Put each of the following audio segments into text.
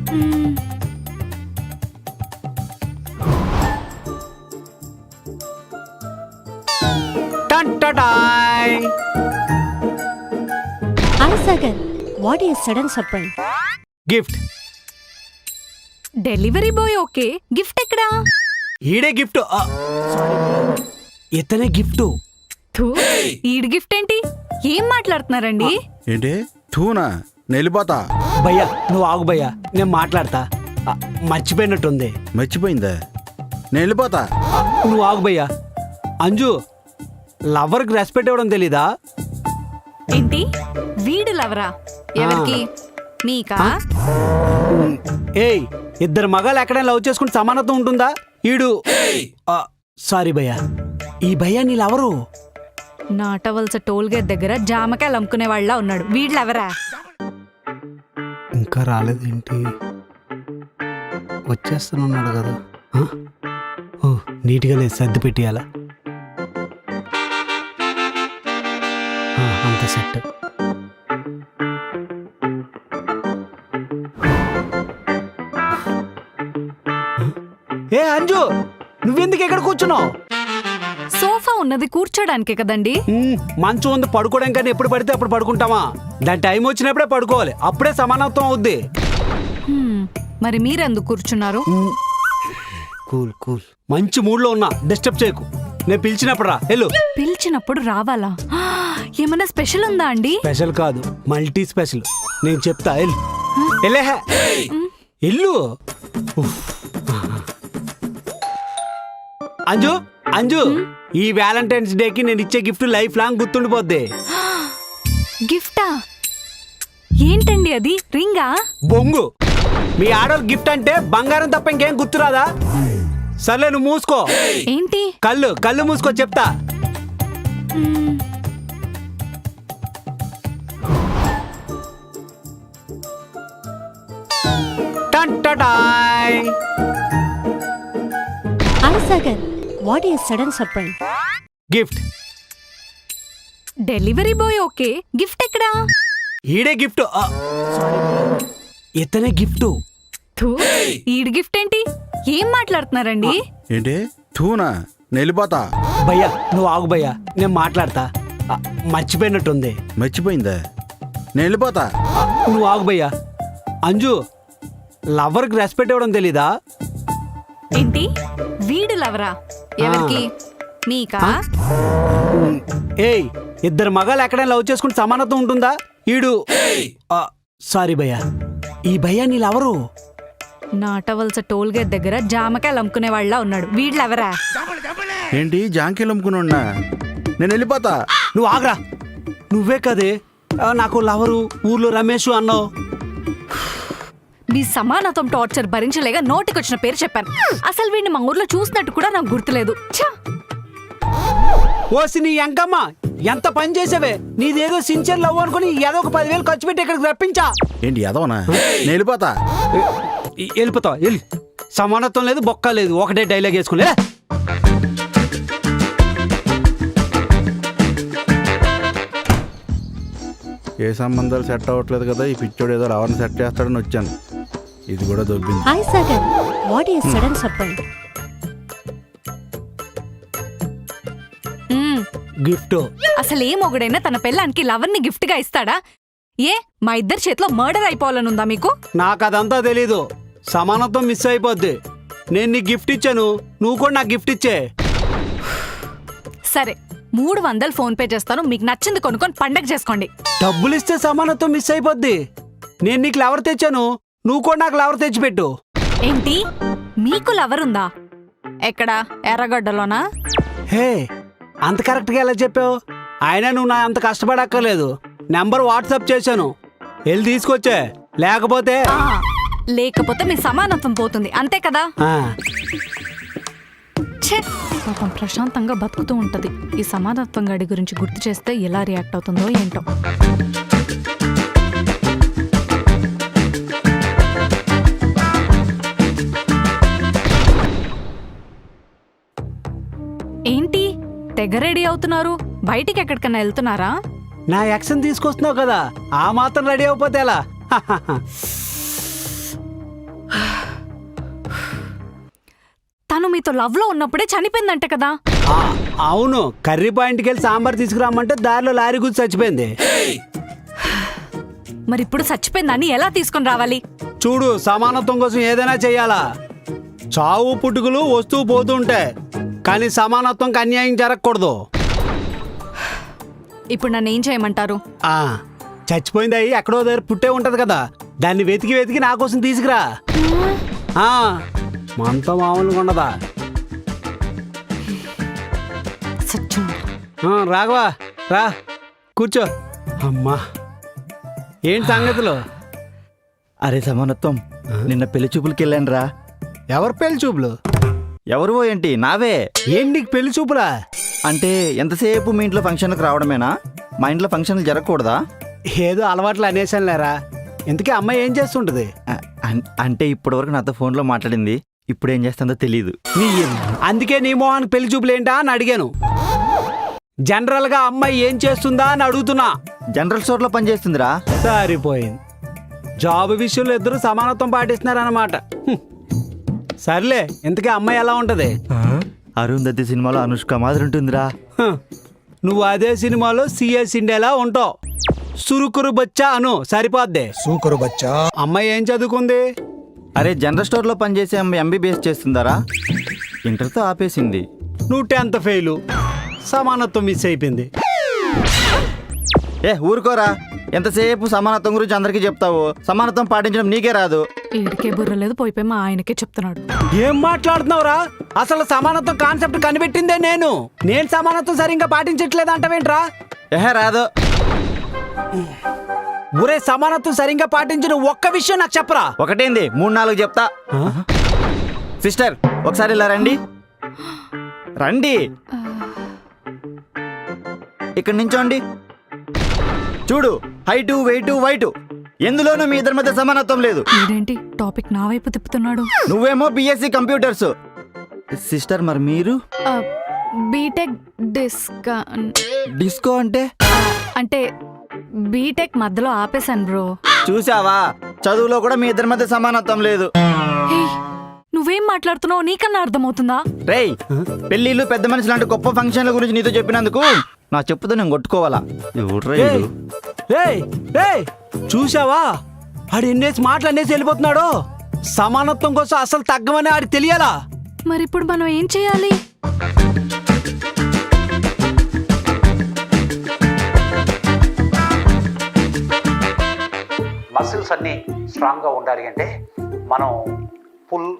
Hi Sagar, what is sudden surprise? Gift. Delivery boy okay, gift ఎక్కడా? ఈడే gift. ఇతనే gift. ఈడి gift ఏంటి? ఏం మాట్లాడుతున్నారండి? ఏంటి తూనా నెలిపోతా. భయ్యా నువ్వు ఆగు భయ్యా, నేను మాట్లాడతా. మర్చిపోయినట్టుంది. మర్చిపోయిందా? నేను వెళ్ళిపోతా. నువ్వు ఆగు భయ్యా. అంజు, లవర్కి రెస్పెక్ట్ ఇవ్వడం తెలీదా? ఏంటి వీడు లవరా? ఎవరికి? మీకా? ఏయ్, ఇద్దరు మగాళ్ళు ఎక్కడైనా లవ్ చేసుకుంటే సమానత్వం ఉంటుందా? ఈడు సారీ భయ్యా, ఈ భయ్యా నీ లవరు. నాటవలస టోల్ గేట్ దగ్గర జామకాయలు అమ్ముకునే వాళ్ళ ఉన్నాడు. వీళ్ళెవరా? ఇంకా రాలేదేంటి? వచ్చేస్తున్నాడు కదా. ఓ నీట్గా లేదు, సర్ది పెట్టియాలా. అంత సెట్. ఏ అంజు, నువ్వెందుకు ఎక్కడ కూర్చున్నావు? సోఫా ఉన్నది కూర్చోడానికే కదండి. మంచం ఉంది పడుకోవడం, కానీ ఎప్పుడు పడితే అప్పుడు పడుకుంటామా? దాని టైం వచ్చినప్పుడే పడుకోవాలి, అప్పుడే సమానత్వం అవుద్ది. మరి మీరెందుకు కూర్చున్నారు? కూల్ కూల్, మంచి మూడ్లో ఉన్నా, డిస్టర్బ్ చేయకు. నేను పిలిచినప్పుడు రా. వెళ్ళు. పిలిచినప్పుడు రావాలా? ఏమన్నా స్పెషల్ ఉందా అండి? స్పెషల్ కాదు, మల్టీ స్పెషల్. నేను చెప్తా, వెళ్ళు. ఎల్లు. అంజు అంజు, ఈ వ్యాలంటైన్స్ డేకి నేను ఇచ్చే గిఫ్ట్ లైఫ్ లాంగ్ గుర్తుండిపోద్ది. గిఫ్టా? ఏంటండి అది? రింగా? బొంగు. మీ ఆడవాళ్ళ గిఫ్ట్ అంటే బంగారం తప్ప ఇంకేం గుర్తురాదా? సర్లే నువ్వు మూసుకో. ఏంటి? కళ్ళు కళ్ళు మూసుకో, చెప్తా. Hi Sagar, what is sudden surprise? Gift. Delivery boy okay, gift ఎక్కడా? ఈడే గిఫ్ట్. ఇతనే గిఫ్ట్. ఈడి గిఫ్ట్ ఏంటి? ఏం మాట్లాడుతున్నారండి? ఏంటి తూనా నెలిపోతా. భయ్యా నువ్వు ఆగు భయ్యా, నేను మాట్లాడతా. మర్చిపోయినట్టుంది. మర్చిపోయిందా? నేను వెళ్ళిపోతా. నువ్వు ఆగు భయ్యా. అంజు, లవర్కి రెస్పెక్ట్ ఇవ్వడం తెలీదా? ఏంటి వీడు లవరా? ఎవరికి? మీకా? ఏయ్, ఇద్దరు మగాళ్ళు ఎక్కడైనా లవ్ చేసుకుంటే సమానత్వం ఉంటుందా? ఈడు సారీ భయ్యా, ఈ భయ్యా నీ లవరు. నాటవలస టోల్ గేట్ దగ్గర జామకాయలు అమ్ముకునే వాళ్ళ ఉన్నాడు. వీళ్ళెవరా? ఏంటి జాంకీలు అమ్ముకున్నా? నేను వెళ్ళిపోతా. నువ్వు ఆగరా. నువ్వే కదే నాకు లవరు, ఊర్లో రమేష్ అన్నావు. మీ సమానత్వం టార్చర్ భరించలేక నోటికొచ్చిన పేరు చెప్పాను. అసలు వీడిని మా ఊర్లో చూసినట్టు కూడా నాకు గుర్తులేదు. ఓసి నీ ఎంకమ్మ, ఎంత పని చేసావే. నీదేదో సిన్సియర్ లవ్ అనుకుని ఏదో ఒక 10,000 ఖర్చు పెట్టి ఇక్కడికి రప్పించా. ఏంటి ఎదవనా? నేను వెళ్ళిపోతా. వెళ్ళిపోతావా? వెళ్ళి. సమానత్వం లేదు, బొక్క లేదు, ఒకటే డైలాగ్ వేసుకోలే. ఏ సంబంధాలు సెట్ అవ్వట్లేదు కదా, ఈ పిచ్చోడు ఏదో లవర్ని సెట్ చేస్తాడని వచ్చాను. ఇది కూడా దొబ్బింది. Hi Sagar, what is sudden surprise? Gift. అసలు ఏ మొగుడైనా తన పెళ్ళానికి లవర్ని గిఫ్ట్ గా ఇస్తాడా? ఏ మా ఇద్దరి చేతిలో మర్డర్ అయిపోవాలనుందా మీకు? నాకు అదంతా తెలీదు. సమానత్వం మిస్ అయిపోద్ది. నేను నీకు గిఫ్ట్ ఇచ్చాను, నువ్వు కూడా నాకు గిఫ్ట్ ఇచ్చే. సరే 300 ఫోన్ పే చేస్తాను, మీకు నచ్చింది కొనుక్కొని పండగ చేసుకోండి. డబ్బులు ఇస్తే సమానత్వం మిస్ అయిపోద్ది. నేను నీకు లవర్ తెచ్చాను, నువ్వు కూడా నాకు లవర్ తెచ్చిపెట్టు. ఏంటి మీకు లవర్ ఉందా? ఎక్కడా? ఎర్రగడ్డలోనా? హే, అంత కరెక్ట్గా ఎలా చెప్పావు? అయినా నువ్వు నా అంత కష్టపడక్కర్లేదు. నెంబర్ వాట్సాప్ చేశాను, వెళ్ళి తీసుకొచ్చే. లేకపోతే లేకపోతే మీ సమానత్వం పోతుంది, అంతే కదా? పాపం ప్రశాంతంగా బతుకుతూ ఉంటది. ఈ సమానత్వం గడి గురించి గుర్తు చేస్తే ఎలా రియాక్ట్ అవుతుందో ఏంటో. ఏంటి తెగ రెడీ అవుతున్నారు? బయటికి ఎక్కడికన్నా వెళ్తున్నారా? నా యాక్షన్ తీసుకొస్తున్నావు కదా, ఆ మాత్రం రెడీ అయిపోతే ఎలా? తను మీతో లవ్ లో ఉన్నప్పుడే చనిపోయిందంట కదా. ఆ, అవును, కర్రీ పాయింట్కి వెళ్ళి సాంబార్ తీసుకురామంటే దారిలో లారీ గురించి చచ్చిపోయింది. మరి ఇప్పుడు చచ్చిపోయిందని ఎలా తీసుకొని రావాలి? చూడు, సమానత్వం కోసం ఏదైనా చెయ్యాలా? చావు పుట్టుకులు వస్తూ పోతుంటాయి, కానీ సమానత్వంకి అన్యాయం జరగకూడదు. ఇప్పుడు నన్ను ఏం చేయమంటారు? ఆ, చచ్చిపోయింది అయ్యి ఎక్కడో దగ్గర పుట్టే ఉంటది కదా, దాన్ని వెతికి వెతికి నా కోసం తీసుకురా. ఆ, మనతో మామూలుగా ఉండదా? రాఘవా, రా కూర్చో. అమ్మా, ఏంటి సంగతులు? అరే సమానత్వం, నిన్న పెళ్లి చూపులకి వెళ్ళాను రా. ఎవరు పెళ్లి చూపులు? ఎవరివో ఏంటి, నావే. ఏంటి నీకు పెళ్లి చూపులా? అంటే ఎంతసేపు మీ ఇంట్లో ఫంక్షన్కి రావడమేనా? మా ఇంట్లో ఫంక్షన్లు జరగకూడదా? ఏదో అలవాట్లు అనేసాను లేరా. ఇంతకీ అమ్మాయి ఏం చేస్తుంటది? అంటే ఇప్పటివరకు నాతో ఫోన్లో మాట్లాడింది, ఇప్పుడు ఏం చేస్తుందో తెలీదు. అందుకే నీ మోహానికి పెళ్లి చూపులు ఏంటా అని అడిగాను. జనరల్ గా అమ్మాయి ఏం చేస్తుందా అని అడుగుతున్నా. జనరల్ స్టోర్లో పనిచేస్తుందిరా. సరిపోయింది, జాబ్ విషయంలో ఇద్దరు సమానత్వం పాటిస్తున్నారన్నమాట. సర్లే, ఇంతకీ అమ్మాయి ఎలా ఉంటది? అరుంధతి సినిమాలో అనుష్క మాదిరి ఉంటుందిరా. నువ్వు అదే సినిమాలో సిఎస్ ఇండియాలా ఉంటావు. సురుకురు బచ్చా అను, సరిపోద్ది. సూకరు బచ్చా. అమ్మాయి ఏం చదువుకుంది? అరే జనరల్ స్టోర్లో పనిచేసే అమ్మాయి ఎంబీబీఎస్ చేస్తుందారా. ఇంటర్తో ఆపేసింది. నువ్వు 10th ఫెయిలు, సమానత్వం మిస్ అయిపోయింది. ఊరుకోరా, ఎంతసేపు సమానత్వం గురించి అందరికీ చెప్తావు, సమానత్వం పాటించడం నీకే రాదు. ఈడికే బుర్ర లేదు, పోయిపోయి మా ఆయనకే చెప్తున్నాడు. ఏం మాట్లాడుతున్నావురా? అసలు సమానత్వం కాన్సెప్ట్ కనిపెట్టిందే నేను. సమానత్వం సరిగ్గా పాటించట్లేదు అంటవేంట్రా? రాదు. ఊరే, సమానత్వం సరిగ్గా పాటించిన ఒక్క విషయం నాకు చెప్పరా. ఒకటేంది 3-4 చెప్తా. సిస్టర్, ఒకసారి ఇలా రండి. రండి, ఇక్కడ నించోండి. చూడు, హైటు వెయిటు వైటు ఎందులోనూ మీ ఇద్దరి మధ్య సమానత్వం లేదు. ఇదేంటి టాపిక్ నా వైపు తిప్పుతున్నాడు? నువ్వేమో బిఎస్సి కంప్యూటర్స్. సిస్టర్, మరి మీరు? బీటెక్ డిస్కో అంటే? అంటే బీటెక్ మధ్యలో ఆపేశాను బ్రో. చూసావా, చదువులో కూడా మీ ఇద్దరి మధ్య సమానత్వం లేదు. నువ్వేం మాట్లాడుతున్నావు, నీకన్నా అర్థమవుతుందా? రేయ్, పెళ్లిళ్ళు పెద్ద మనుషులు లాంటి గొప్ప ఫంక్షన్ల గురించి నీతో చెప్పినందుకు నా చెప్పుతో నేను కొట్టుకోవాలా? చూసావా, ఆడు ఎన్నేసి మాటలు అనేసి వెళ్ళిపోతున్నాడు. సమానత్వం కోసం అసలు తగ్గమని ఆడికి తెలియాలా? మరి ఇప్పుడు మనం ఏం చేయాలి? మసిల్స్ అన్ని స్ట్రాంగ్ గా ఉండాలి అంటే మనం పుల్,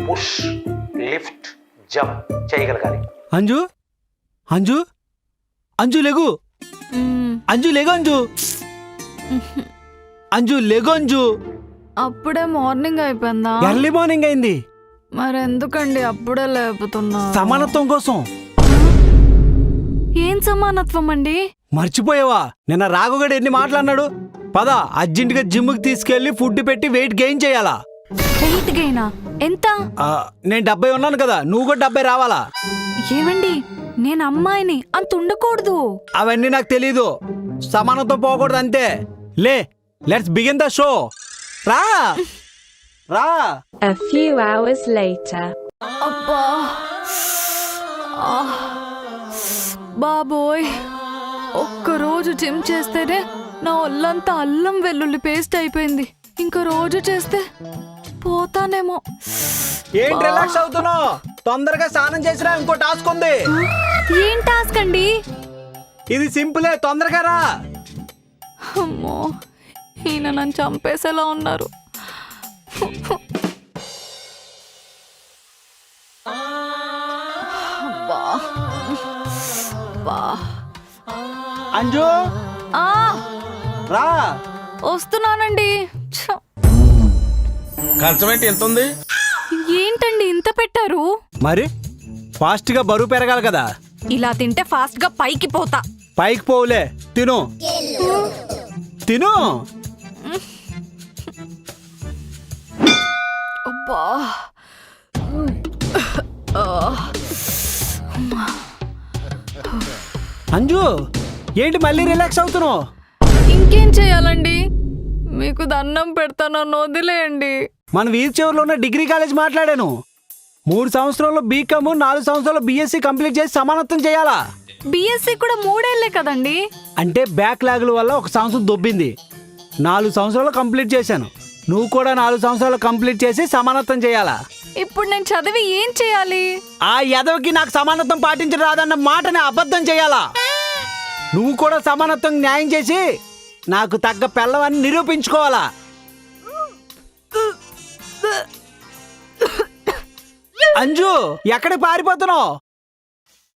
పుష్, లిఫ్ట్, జంప్ చేయగలగాలి. అంజు, అంజు, అంజు లెగు. అంజు లెగు. అంజు, అంజు లెగు. అంజు, అప్పుడే మార్నింగ్ అయిపోయిందా? ఎర్లీ మార్నింగ్ అయింది. మరెందుకండి అప్పుడే లేపుతున్నా? సమానత్వం కోసం. ఏం సమానత్వం అండి? మర్చిపోయావా? నిన్న రాఘుగడు ఎన్ని మాట్లాడినాడు? పద, అర్జెంటుగా జిమ్కి తీసుకెళ్లి ఫుడ్ పెట్టి వెయిట్ గెయిన్ చేయాలా. వెయిట్ గెయినా? ఎంత? నేను 70 ఉన్నాను కదా, నువ్వు కూడా 70 రావాలా. ఏమండి, నేను అమ్మాయిని, అంత ఉండకూడదు. అవన్నీ నాకు తెలీదు. సమానత్వం పోకూడదు అంతే. Let's begin the show. రా రా. A few hours later. అబ్బా, బాబోయ్, ఒక్కరోజు జిమ్ చేస్తేనే నా ఒళ్ళంతా అల్లం వెల్లుల్లి పేస్ట్ అయిపోయింది. ఇంకో రోజు చేస్తే పోతానేమో. ఏంటి రిలాక్స్ అవుతున్నావు? తొందరగా స్నానం చేసినా ఇంకో టాస్క్ ఉంది. ఏం టాస్క్ అండి? ఇది సింపులే, తొందరగా రా. అమ్మో, ఈయన నన్ను చంపేసేలా ఉన్నారు. అంజు, రా. వస్తున్నానండి. కంచమేంటి వెళ్తుంది? ఏంటండి ఇంత పెట్టారు? మరి ఫాస్ట్ గా బరువు పెరగాలి కదా. ఇలా తింటే ఫాస్ట్ గా పైకి పోతా. పైకి పోవులే, తిను తిను. అబ్బా, అంజు, ఏంటి మళ్ళీ రిలాక్స్ అవుతున్నావు? ఇంకేం చేయాలండి? మీకు దండం పెడతాను, నన్ను వదిలేయండి. మన వీధి చివరిలో ఉన్న డిగ్రీ కాలేజ్ మాట్లాడాను. 3 సంవత్సరాల్లో బీకామ్ 4 సంవత్సరాల్లో బీఎస్సీ కంప్లీట్ చేసి సమానత్వం చేయాలా? బీఎస్సీ కూడా 3 ఏళ్లే కదండి. అంటే బ్యాక్లాగుల వల్ల 1 సంవత్సరం దొబ్బింది. 4 సంవత్సరాలు కంప్లీట్ చేశాను. నువ్వు కూడా 4 సంవత్సరాలు కంప్లీట్ చేసి సమానత్వం చేయాలా? ఇప్పుడు నేను చదివి ఏం చేయాలి? ఆ ఎదవకి నాకు సమానత్వం పాటించడం రాదన్న మాటని అబద్ధం చేయాలా? నువ్వు కూడా సమానత్వం న్యాయం చేసి నాకు తగ్గ పెళ్ళవని నిరూపించుకోవాలా? అంజు, ఎక్కడికి పారిపోతున్నావు?